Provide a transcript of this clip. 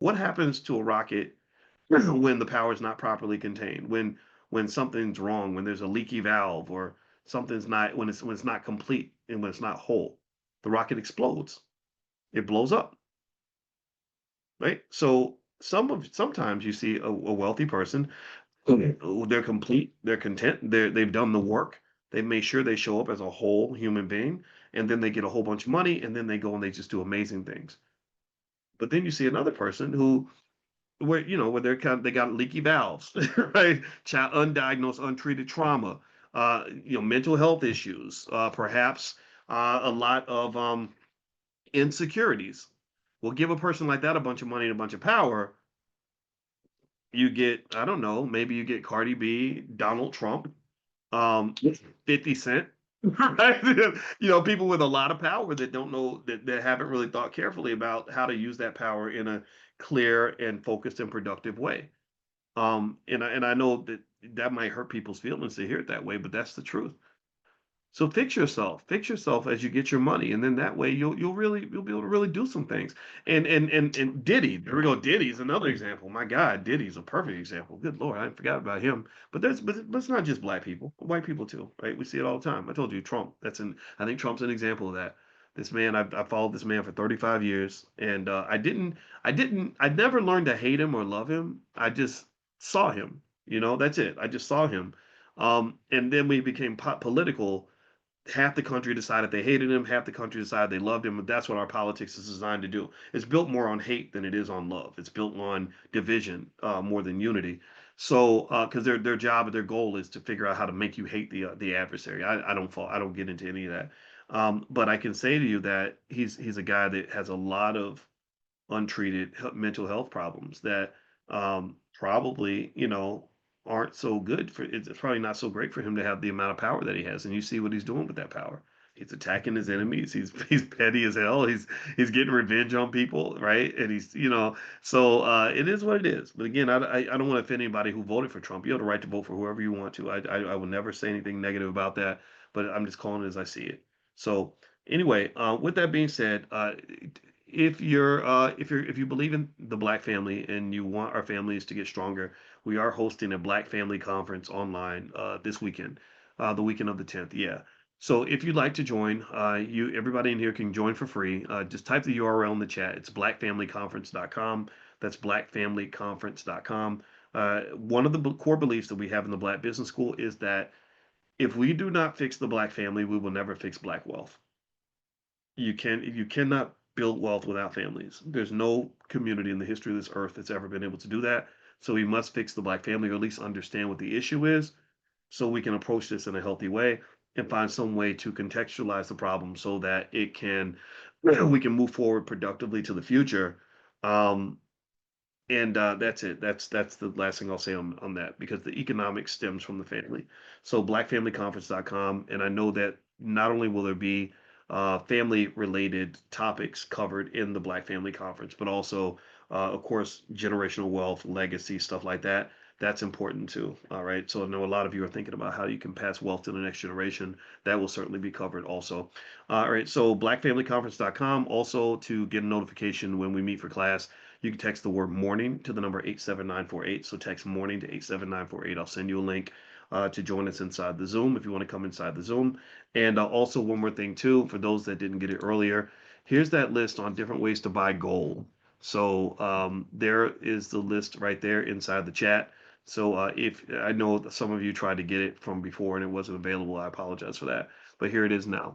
What happens to a rocket when the power is not properly contained? When something's wrong, when there's a leaky valve or something's not when it's not complete and when it's not whole, the rocket explodes. It blows up, right? So sometimes you see a wealthy person. They're complete, they're content, they've done the work, they made sure they show up as a whole human being, and then they get a whole bunch of money, and then they go and they just do amazing things. But then you see another person where they got leaky valves, right? Child undiagnosed, untreated trauma, mental health issues, perhaps a lot of insecurities. We'll give a person like that a bunch of money and a bunch of power. You get, I don't know, maybe you get Cardi B, Donald Trump, um, 50 Cent, right? People with a lot of power that don't know that haven't really thought carefully about how to use that power in a clear and focused and productive way. And I know that that might hurt people's feelings to hear it that way, but that's the truth. So fix yourself as you get your money, and then that way you'll be able to really do some things. And Diddy, there we go. Diddy's another example. My God, Diddy's a perfect example. Good Lord, I forgot about him. But it's not just black people, white people too, right? We see it all the time. I told you Trump. I think Trump's an example of that. This man, I followed this man for 35 years, and I never learned to hate him or love him. I just saw him. That's it. I just saw him. And then we became political. Half the country decided they hated him, half the country decided they loved him. And that's what our politics is designed to do. It's built more on hate than it is on love. It's built on division more than unity. So, because their job, their goal is to figure out how to make you hate the adversary. I don't fall. I don't get into any of that. But I can say to you that he's a guy that has a lot of untreated mental health problems that probably aren't so good for it's probably not so great for him to have the amount of power that he has, and you see what he's doing with that power. He's attacking his enemies. He's petty as hell. He's getting revenge on people, right? And so it is what it is. But again, I don't want to offend anybody who voted for Trump. You have the right to vote for whoever you want to. I will never say anything negative about that, but I'm just calling it as I see it. So anyway, with that being said, if you believe in the Black family and you want our families to get stronger, we are hosting a Black Family Conference online this weekend, the weekend of the 10th. Yeah. So if you'd like to join, everybody in here can join for free. Just type the URL in the chat. It's blackfamilyconference.com. That's blackfamilyconference.com. One of the core beliefs that we have in the Black Business School is that if we do not fix the Black family, we will never fix Black wealth. You cannot build wealth without families. There's no community in the history of this earth that's ever been able to do that. So we must fix the Black family, or at least understand what the issue is, so we can approach this in a healthy way and find some way to contextualize the problem so that it can we can move forward productively to the future. Um, and that's it. That's the last thing I'll say on that, because the economics stems from the family. So blackfamilyconference.com, and I know that not only will there be family related topics covered in the Black Family Conference, but also, of course, generational wealth, legacy, stuff like that. That's important too. All right. So I know a lot of you are thinking about how you can pass wealth to the next generation. That will certainly be covered also. All right. So blackfamilyconference.com. Also, to get a notification when we meet for class, you can text the word morning to the number 87948. So text morning to 87948. I'll send you a link to join us inside the Zoom if you want to come inside the Zoom. And also, one more thing, too, for those that didn't get it earlier, here's that list on different ways to buy gold. So there is the list right there inside the chat. So if I know some of you tried to get it from before and it wasn't available, I apologize for that. But here it is now.